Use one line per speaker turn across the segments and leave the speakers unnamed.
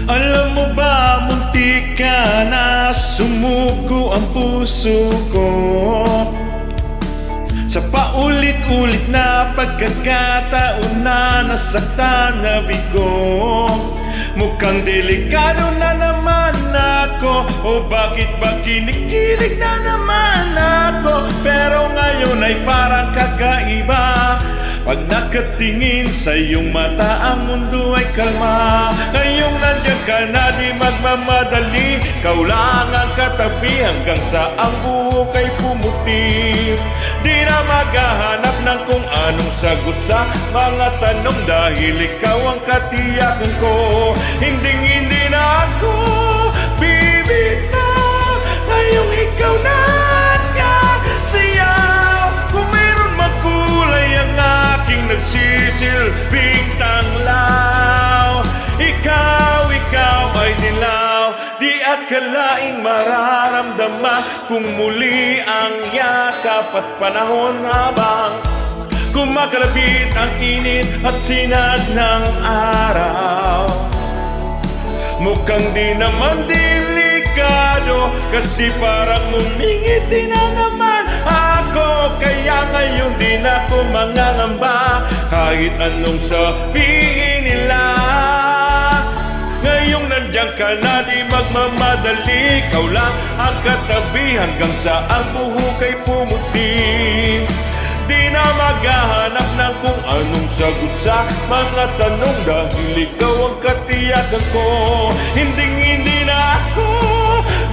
Alam mo ba, muntik ka na sumuko ang puso ko sa paulit-ulit na pagkakataon na nasaktan na bigo. Mukhang delikado na naman ako, o bakit ba kinikilig na naman ako? Pero ngayon ay parang kakaiba, pag nakatingin sa iyong mata, ang mundo ay kalma. Ngayong nandiyan ka na, di magmamadali, ikaw lang ang katabi hanggang sa ang buhok ay pumuti. Di na maghahanap ng kung anong sagot sa mga tanong, dahil ikaw ang katiyakan ko. Hindi na ako bibitaw, ngayong ikaw na nagsayaw. Kung mayroon makulay ang aking nagsisilbing tanglaw, ikaw ay dilaw. Di akalaing mararamdaman kung muli ang yakap at panahon habang kumakalapit ang init at sinag ng araw. Mukhang di naman delikado, kasi parang ngumingiti na naman ako. Kaya ngayon di na ako mangangamba, kahit anong sabihin nila. Ngayong nandiyan ka na, di magmamadali, ikaw lang ang katabi hanggang sa ang buhok ay pumuti. Di na maghahanap ng kung anong sagot sa mga tanong, dahil ikaw ang katiyakan ko. Hindi na ako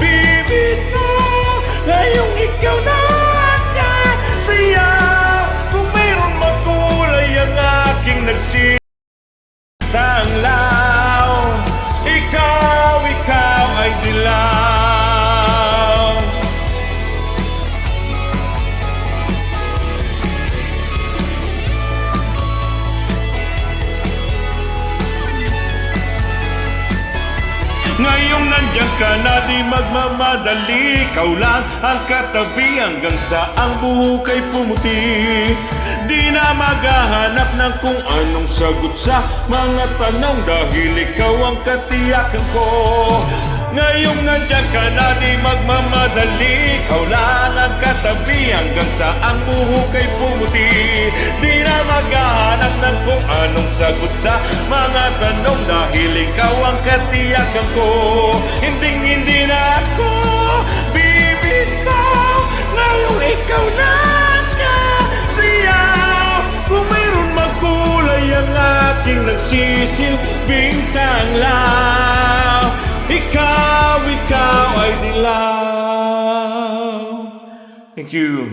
bibitaw, ngayong ikaw na nagsayaw. Kung mayroon makulay ang aking nagsitanglaw, ikaw ay dilaw. Ngayong nandiyan ka na, di magmamadali, ikaw lang ang katabi hanggang sa ang buhok ay pumuti. Di na maghahanap ng kung anong sagot sa mga tanong, dahil ikaw ang katiyakan ko. Ngayong nandiyan ka na, di magmamadali, ikaw lang ang katabi hanggang sa ang buhok ay pumuti. Di na maghahanap ng kung anong sagot sa mga tanong, dahil ikaw ang katiyakan ko. Hindi na ako bibitaw, ngayong ikaw na nagsayaw. Kung mayroon magkulay ang aking nagsisilbing tanglaw, ikaw ay dilaw. Thank you.